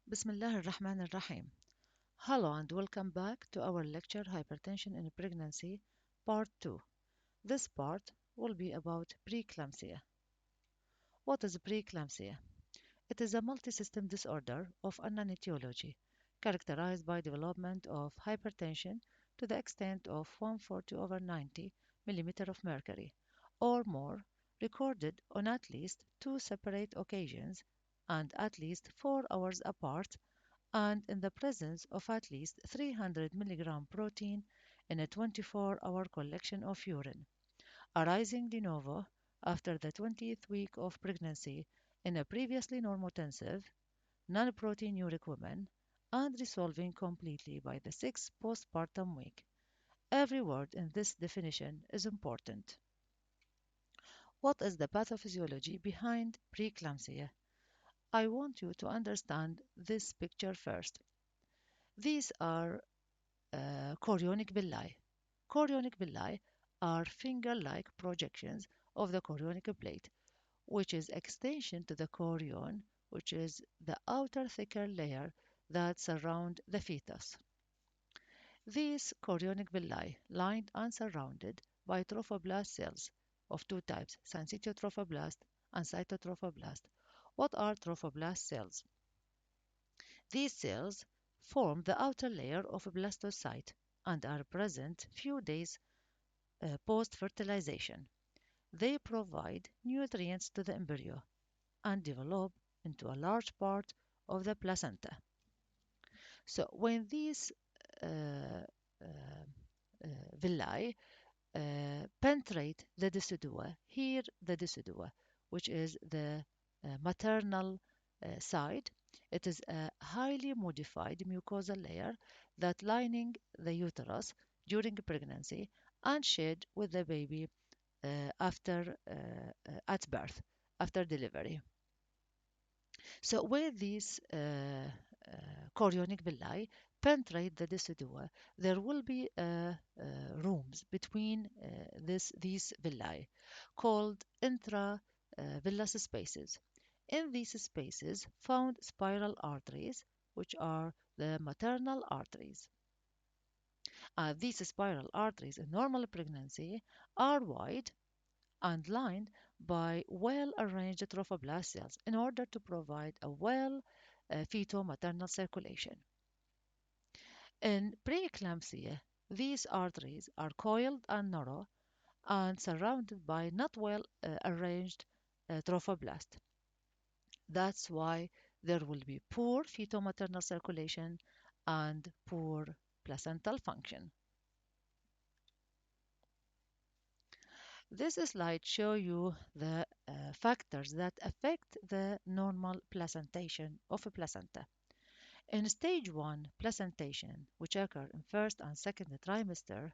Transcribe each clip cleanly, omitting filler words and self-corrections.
Bismillah ar-Rahman ar-Rahim. Hello and welcome back to our lecture Hypertension in Pregnancy, Part 2. This part will be about preeclampsia. What is preeclampsia? It is a multi-system disorder of aneutiology characterized by development of hypertension to the extent of 140 over 90 mm of mercury or more, recorded on at least two separate occasions and at least 4 hours apart, and in the presence of at least 300 mg protein in a 24-hour collection of urine, arising de novo after the 20th week of pregnancy in a previously normotensive, non-protein uric woman, and resolving completely by the 6th postpartum week. Every word in this definition is important. What is the pathophysiology behind preeclampsia? I want you to understand this picture first. These are chorionic villi. Chorionic villi are finger-like projections of the chorionic plate, which is extension to the chorion, which is the outer thicker layer that surround the fetus. These chorionic villi lined and surrounded by trophoblast cells of two types, syncytial trophoblast and cytotrophoblast. What are trophoblast cells? These cells form the outer layer of a blastocyte and are present few days post-fertilization. They provide nutrients to the embryo and develop into a large part of the placenta. So when these uh, uh, villi penetrate the decidua, here the decidua, which is the maternal side, it is a highly modified mucosal layer that lining the uterus during pregnancy and shed with the baby after at birth, after delivery. So where these chorionic villi penetrate the decidua, there will be rooms between these villi called intra-villus spaces. In these spaces found spiral arteries, which are the maternal arteries. These spiral arteries in normal pregnancy are wide and lined by well-arranged trophoblast cells in order to provide a fetal-maternal circulation. In preeclampsia, these arteries are coiled and narrow and surrounded by not well-arranged trophoblast. That's why there will be poor fetal-maternal circulation and poor placental function. This slide shows you the factors that affect the normal placentation of a placenta. In stage 1 placentation, which occur in first and second trimester,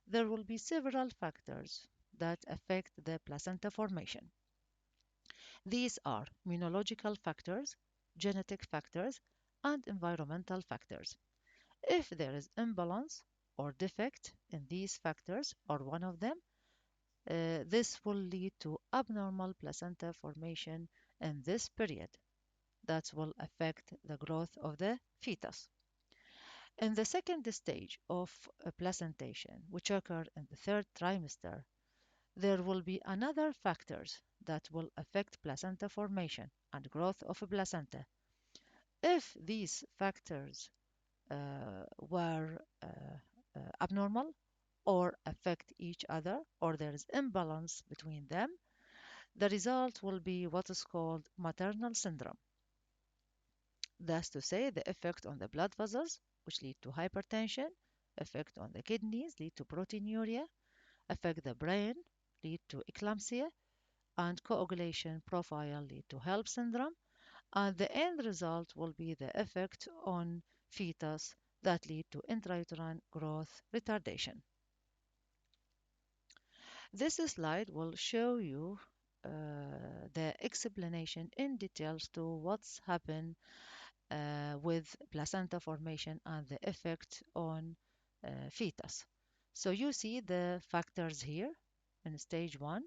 there will be several factors that affect the placenta formation. These are immunological factors, genetic factors, and environmental factors. If there is imbalance or defect in these factors or one of them, this will lead to abnormal placenta formation in this period. That will affect the growth of the fetus. In the second stage of placentation, which occur in the third trimester, there will be another factors that will affect placenta formation and growth of a placenta. If these factors were abnormal or affect each other, or there is imbalance between them, the result will be what is called maternal syndrome. That's to say, the effect on the blood vessels, which lead to hypertension, effect on the kidneys, lead to proteinuria, affect the brain, lead to eclampsia, and coagulation profile lead to HELLP syndrome, and the end result will be the effect on fetus that lead to intrauterine growth retardation. This slide will show you the explanation in details to what's happened with placenta formation and the effect on fetus. So you see the factors here in stage 1,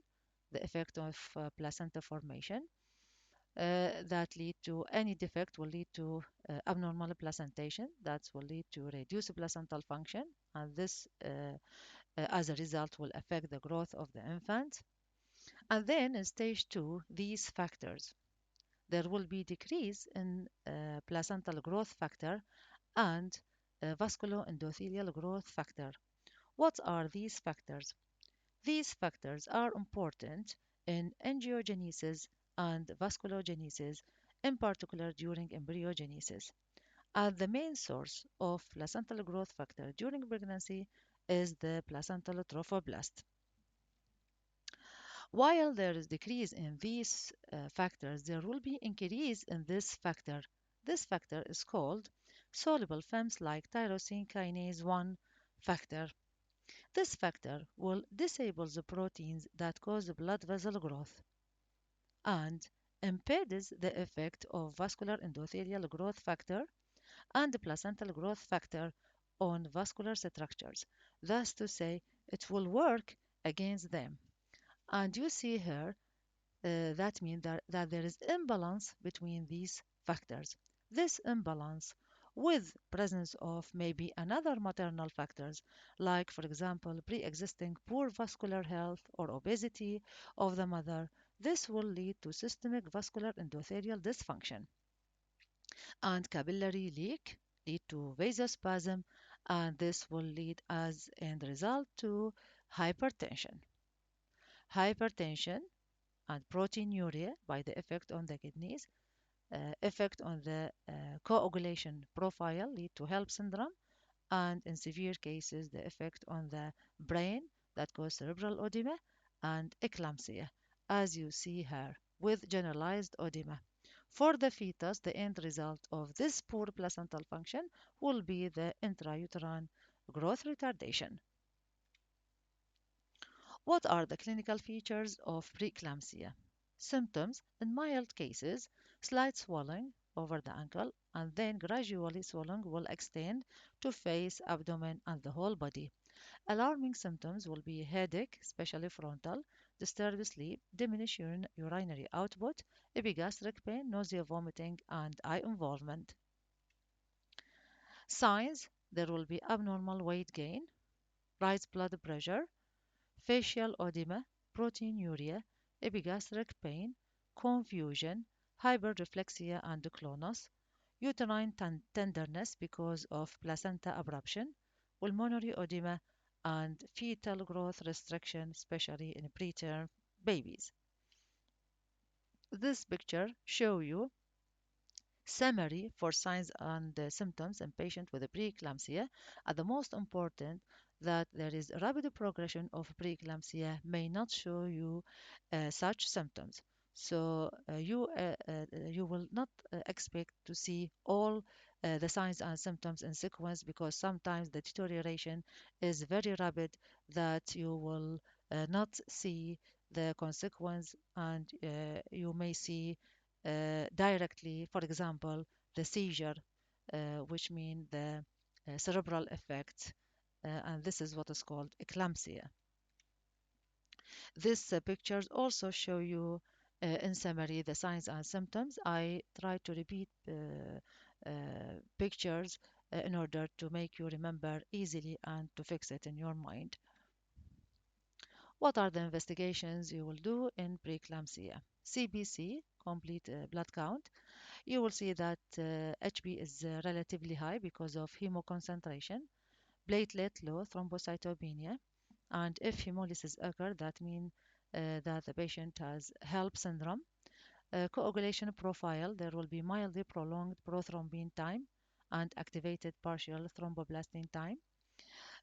the effect of placenta formation. that lead to any defect will lead to abnormal placentation that will lead to reduced placental function, and this as a result will affect the growth of the infant. And then in stage 2, these factors, there will be decrease in placental growth factor and vasculoendothelial growth factor. What are these factors? These factors are important in angiogenesis and vasculogenesis, in particular during embryogenesis. And the main source of placental growth factor during pregnancy is the placental trophoblast. While there is decrease in these factors, there will be increase in this factor. This factor is called soluble FEMS like tyrosine kinase 1 factor. This factor will disable the proteins that cause blood vessel growth and impedes the effect of vascular endothelial growth factor and placental growth factor on vascular structures. Thus to say, it will work against them. And you see here, that means that there is imbalance between these factors. This imbalance with presence of maybe another maternal factors, like for example pre-existing poor vascular health or obesity of the mother, this will lead to systemic vascular endothelial dysfunction and capillary leak, lead to vasospasm, and this will lead as end result to hypertension. Hypertension and proteinuria by the effect on the kidneys, effect on the coagulation profile lead to HELLP syndrome, and in severe cases the effect on the brain that cause cerebral edema and eclampsia, as you see here, with generalized edema. For the fetus, the end result of this poor placental function will be the intrauterine growth retardation. What are the clinical features of preeclampsia? Symptoms: in mild cases, slight swelling over the ankle, and then gradually swelling will extend to face, abdomen, and the whole body. Alarming symptoms will be headache, especially frontal, disturbed sleep, diminished urinary output, epigastric pain, nausea, vomiting, and eye involvement. Signs: there will be abnormal weight gain, rise blood pressure, facial edema, proteinuria, epigastric pain, confusion, hyperreflexia and clonus, uterine tenderness because of placenta abruption, pulmonary edema, and fetal growth restriction, especially in preterm babies. This picture shows you summary for signs and symptoms in patients with preeclampsia, and the most important that there is rapid progression of preeclampsia may not show you such symptoms. So you will not expect to see all the signs and symptoms in sequence, because sometimes the deterioration is very rapid that you will not see the consequence, and you may see directly, for example, the seizure, which mean the cerebral effect, and this is what is called eclampsia. These pictures also show you, in summary, the signs and symptoms. I try to repeat pictures in order to make you remember easily and to fix it in your mind. What are the investigations you will do in preeclampsia? CBC, complete blood count. You will see that HB is relatively high because of hemoconcentration, platelet low, thrombocytopenia, and if hemolysis occur, that means that the patient has HELLP syndrome. Coagulation profile, there will be mildly prolonged prothrombin time and activated partial thromboplastin time.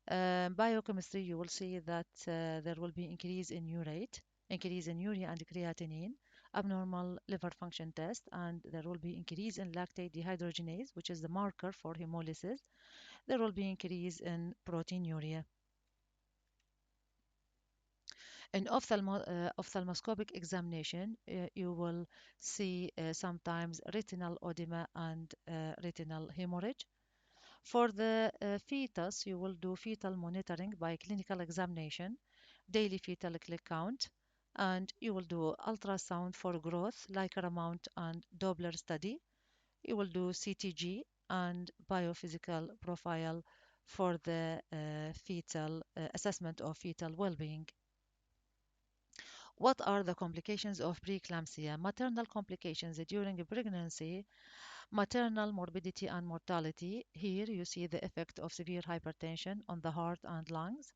Biochemistry, you will see that there will be increase in urate, increase in urea and creatinine, abnormal liver function test, and there will be increase in lactate dehydrogenase, which is the marker for hemolysis. There will be increase in proteinuria. In ophthalmoscopic examination, you will see sometimes retinal edema and retinal hemorrhage. For the fetus, you will do fetal monitoring by clinical examination, daily fetal click count, and you will do ultrasound for growth like Paramount and Doppler study. You will do CTG and biophysical profile for the fetal assessment of fetal well-being. What are the complications of preeclampsia? Maternal complications during pregnancy, maternal morbidity and mortality. Here you see the effect of severe hypertension on the heart and lungs.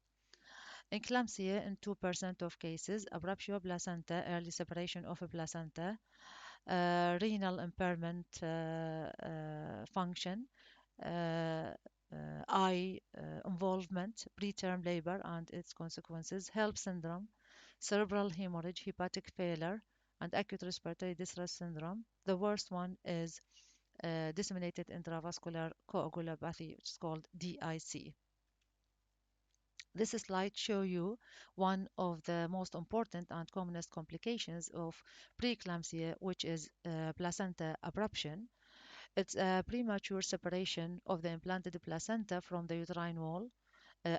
Eclampsia in 2% of cases, abruptio placenta, early separation of a placenta, renal impairment function, uh, eye involvement, preterm labor and its consequences, HELP syndrome, cerebral hemorrhage, hepatic failure, and acute respiratory distress syndrome. The worst one is disseminated intravascular coagulopathy, which is called DIC. This slide shows you one of the most important and commonest complications of preeclampsia, which is placenta abruption. It's a premature separation of the implanted placenta from the uterine wall,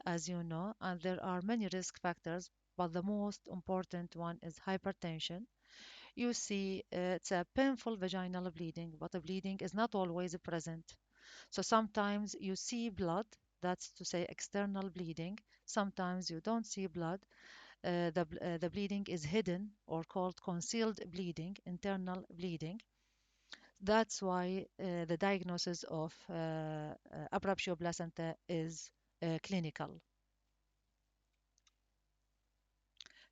as you know, and there are many risk factors, but the most important one is hypertension. You see, it's a painful vaginal bleeding, but the bleeding is not always present. So sometimes you see blood, that's to say external bleeding. Sometimes you don't see blood. The bleeding is hidden or called concealed bleeding, internal bleeding. That's why the diagnosis of abruptio placenta is clinical.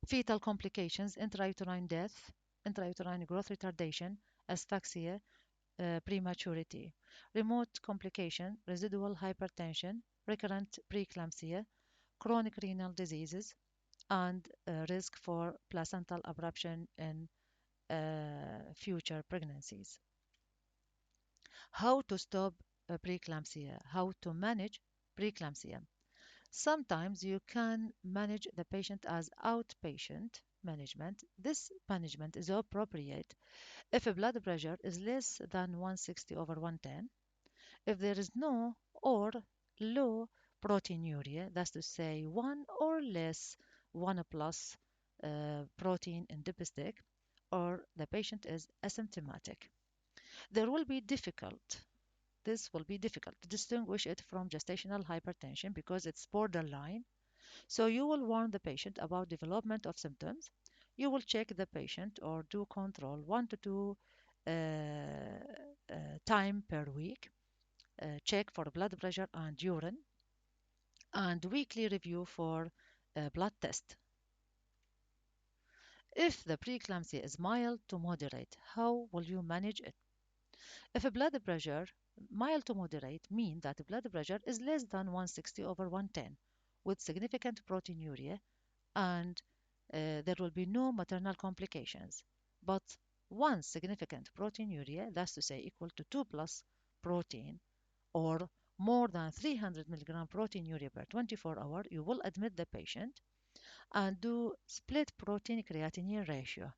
Fetal complications, intrauterine death, intrauterine growth retardation, asphyxia, prematurity. Remote complication, residual hypertension, recurrent preeclampsia, chronic renal diseases, and risk for placental abruption in future pregnancies. How to stop preeclampsia? How to manage preeclampsia? Sometimes you can manage the patient as outpatient management. This management is appropriate if a blood pressure is less than 160 over 110, if there is no or low proteinuria, that's to say 1 or less 1 plus protein in the Bistec, or the patient is asymptomatic. There will be difficult This will be difficult to distinguish it from gestational hypertension because it's borderline. So you will warn the patient about development of symptoms. You will check the patient or do control 1 to 2 time per week. Check for blood pressure and urine, and weekly review for blood test. If the preeclampsia is mild to moderate, how will you manage it? If a blood pressure mild to moderate mean that the blood pressure is less than 160 over 110 with significant proteinuria and there will be no maternal complications. But once significant proteinuria, that's to say equal to 2 plus protein or more than 300 milligram proteinuria per 24 hour, you will admit the patient and do split protein creatinine ratio.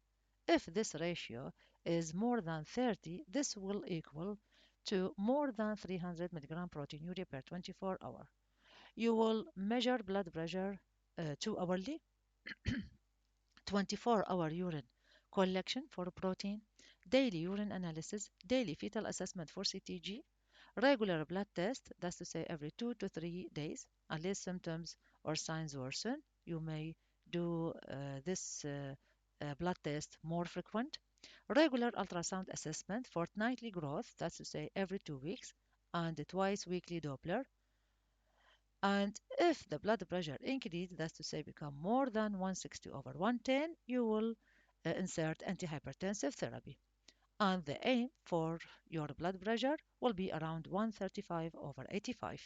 If this ratio is more than 30, this will equal to more than 300 milligram proteinuria per 24 hour. You will measure blood pressure 2 hourly, 24-hour urine collection for protein, daily urine analysis, daily fetal assessment for CTG, regular blood test, that's to say every 2 to 3 days, unless symptoms or signs worsen. You may do this blood test more frequent. Regular ultrasound assessment, fortnightly growth, that's to say every 2 weeks, and twice weekly Doppler. And if the blood pressure increases, that's to say become more than 160 over 110, you will insert antihypertensive therapy. And the aim for your blood pressure will be around 135 over 85.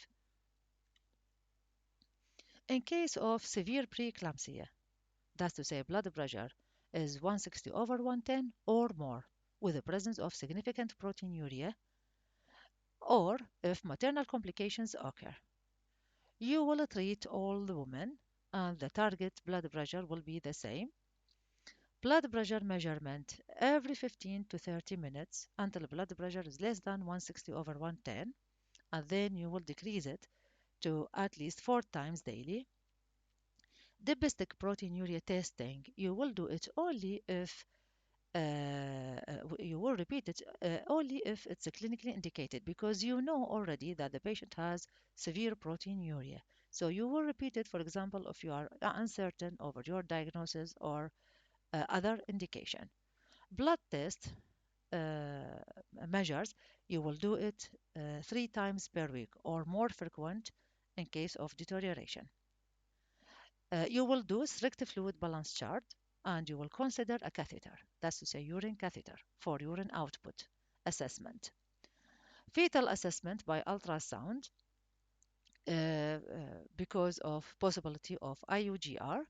In case of severe preeclampsia, that's to say blood pressure is 160 over 110 or more, with the presence of significant proteinuria, or if maternal complications occur. You will treat all the women and the target blood pressure will be the same. Blood pressure measurement every 15 to 30 minutes until blood pressure is less than 160 over 110, and then you will decrease it to at least 4 times daily. The Bistec proteinuria testing, you will do it only if you will repeat it only if it's clinically indicated, because you know already that the patient has severe proteinuria. So you will repeat it, for example, if you are uncertain over your diagnosis or other indication. Blood test measures, you will do it 3 times per week or more frequent in case of deterioration. You will do strict fluid balance chart, and you will consider a catheter, that's to say urine catheter, for urine output assessment. Fetal assessment by ultrasound because of possibility of IUGR,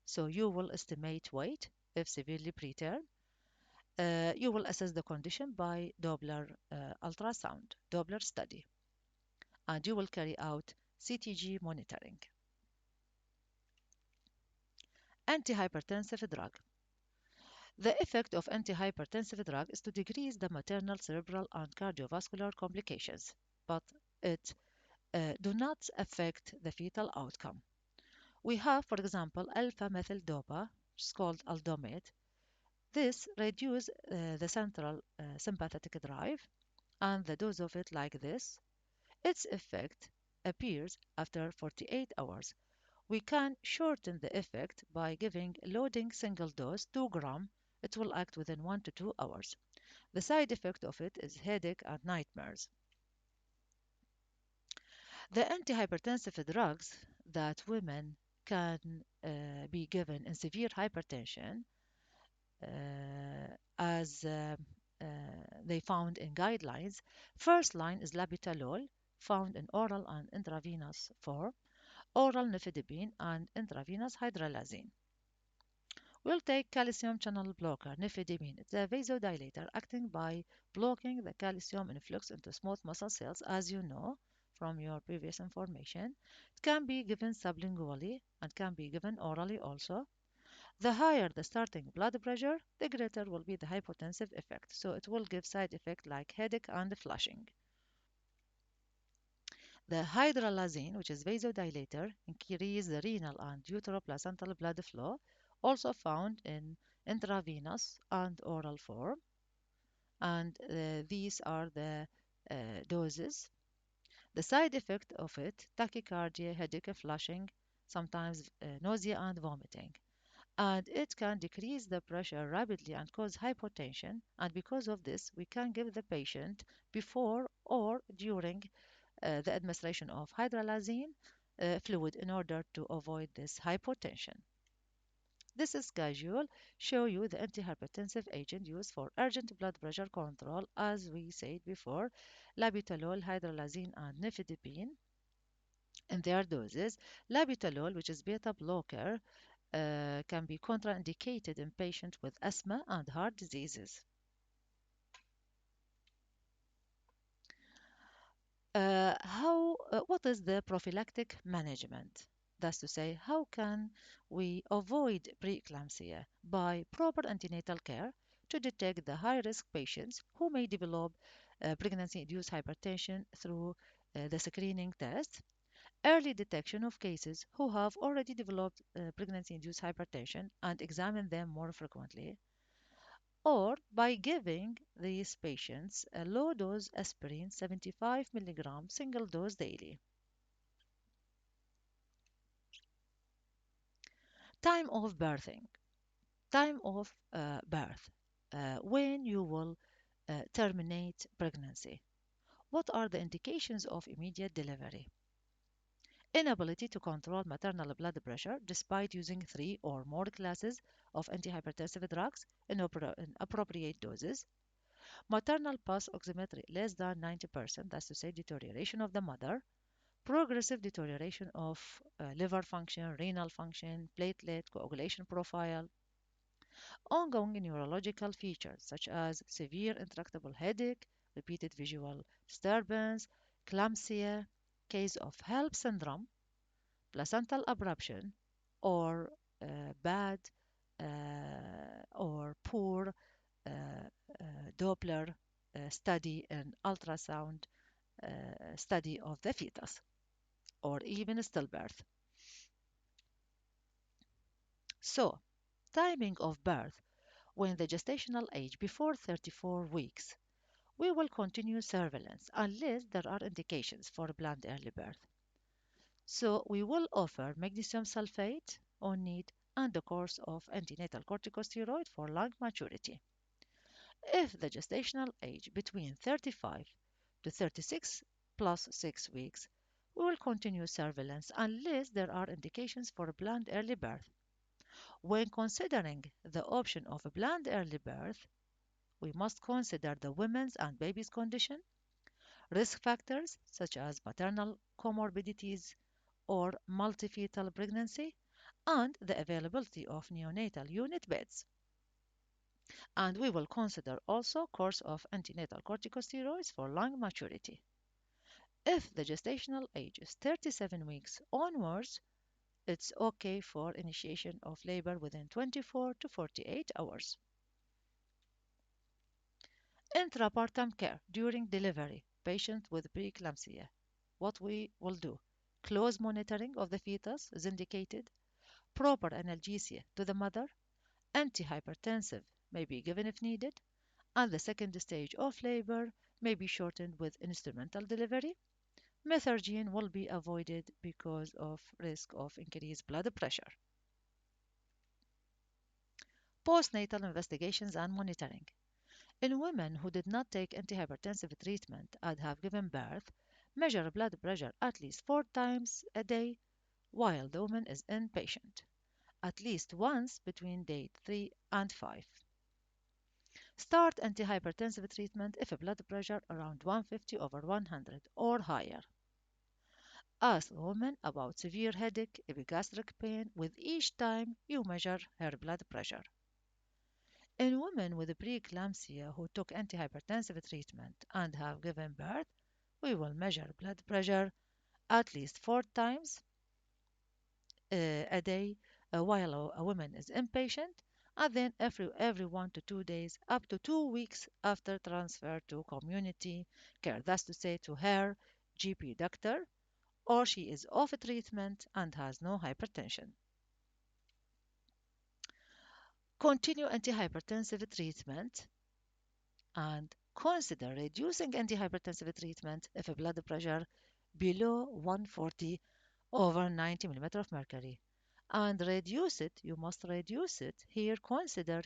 so you will estimate weight if severely preterm. You will assess the condition by Doppler ultrasound, Doppler study, and you will carry out CTG monitoring. Antihypertensive drug. The effect of antihypertensive drug is to decrease the maternal cerebral and cardiovascular complications, but it do not affect the fetal outcome. We have, for example, alpha-methyl dopa, which is called aldomate. This reduces the central sympathetic drive, and the dose of it like this. Its effect appears after 48 hours. We can shorten the effect by giving loading single dose 2 gram. It will act within 1 to 2 hours. The side effect of it is headache and nightmares. The antihypertensive drugs that women can be given in severe hypertension, as they found in guidelines, first line is labetalol, found in oral and intravenous form, oral nifedipine, and intravenous hydralazine. We'll take calcium channel blocker, nifedipine. It's a vasodilator acting by blocking the calcium influx into smooth muscle cells, as you know from your previous information. It can be given sublingually and can be given orally also. The higher the starting blood pressure, the greater will be the hypotensive effect. So it will give side effect like headache and flushing. The hydralazine, which is vasodilator, increases the renal and uteroplacental blood flow, also found in intravenous and oral form. And these are the doses. The side effect of it, tachycardia, headache, flushing, sometimes nausea and vomiting. And it can decrease the pressure rapidly and cause hypotension. And because of this, we can give the patient before or during the administration of hydralazine fluid in order to avoid this hypotension. This schedule shows you the antihypertensive agent used for urgent blood pressure control, as we said before, labetalol, hydralazine, and nifedipine in their doses. Labetalol, which is beta blocker, can be contraindicated in patients with asthma and heart diseases. What is the prophylactic management? That's to say, how can we avoid preeclampsia by proper antenatal care to detect the high-risk patients who may develop pregnancy-induced hypertension through the screening test, early detection of cases who have already developed pregnancy-induced hypertension and examine them more frequently, or by giving these patients a low-dose aspirin 75 milligram single dose daily. Time of birthing. Time of birth. When you will terminate pregnancy. What are the indications of immediate delivery? Inability to control maternal blood pressure despite using 3 or more classes of antihypertensive drugs in appropriate doses. Maternal pulse oximetry less than 90%, that's to say deterioration of the mother. Progressive deterioration of liver function, renal function, platelet, coagulation profile. Ongoing neurological features such as severe intractable headache, repeated visual disturbance, eclampsia, case of HELLP syndrome, placental abruption, or bad or poor Doppler study and ultrasound study of the fetus, or even stillbirth. So, timing of birth when the gestational age before 34 weeks. We will continue surveillance unless there are indications for planned early birth. So we will offer magnesium sulfate on need and a course of antenatal corticosteroid for lung maturity. If the gestational age between 35 to 36 plus 6 weeks, we will continue surveillance unless there are indications for a planned early birth. When considering the option of a planned early birth, we must consider the woman's and baby's condition, risk factors such as maternal comorbidities or multifetal pregnancy, and the availability of neonatal unit beds. And we will consider also course of antenatal corticosteroids for lung maturity. If the gestational age is 37 weeks onwards, it's okay for initiation of labor within 24 to 48 hours. Intrapartum care during delivery, patient with preeclampsia. What we will do: close monitoring of the fetus is indicated, proper analgesia to the mother, antihypertensive may be given if needed, and the second stage of labor may be shortened with instrumental delivery. Methergine will be avoided because of risk of increased blood pressure. Postnatal investigations and monitoring. In women who did not take antihypertensive treatment and have given birth, measure blood pressure at least 4 times a day while the woman is inpatient, at least once between day 3 and 5. Start antihypertensive treatment if a blood pressure around 150 over 100 or higher. Ask the woman about severe headache, epigastric pain with each time you measure her blood pressure. In women with preeclampsia who took antihypertensive treatment and have given birth, we will measure blood pressure at least 4 times a day while a woman is inpatient, and then every 1 to 2 days up to 2 weeks after transfer to community care, that's to say to her GP doctor, or she is off treatment and has no hypertension. Continue antihypertensive treatment and consider reducing antihypertensive treatment if a blood pressure below 140 over 90 millimeter of mercury. And reduce it, you must reduce it. Consider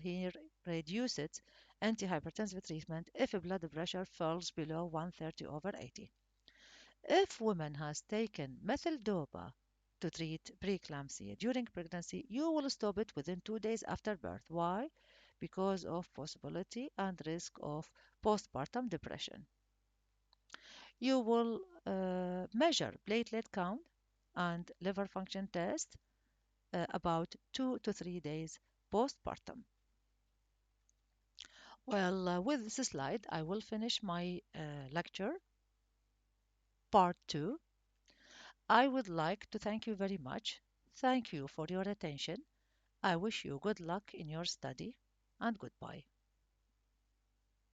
reduce it antihypertensive treatment if a blood pressure falls below 130 over 80. If woman has taken methyl-dopa to treat preeclampsia during pregnancy, you will stop it within 2 days after birth. Why? Because of possibility and risk of postpartum depression. You will measure platelet count and liver function test about 2 to 3 days postpartum. Well, with this slide, I will finish my lecture, part 2. I would like to thank you very much. Thank you for your attention. I wish you good luck in your study, and goodbye.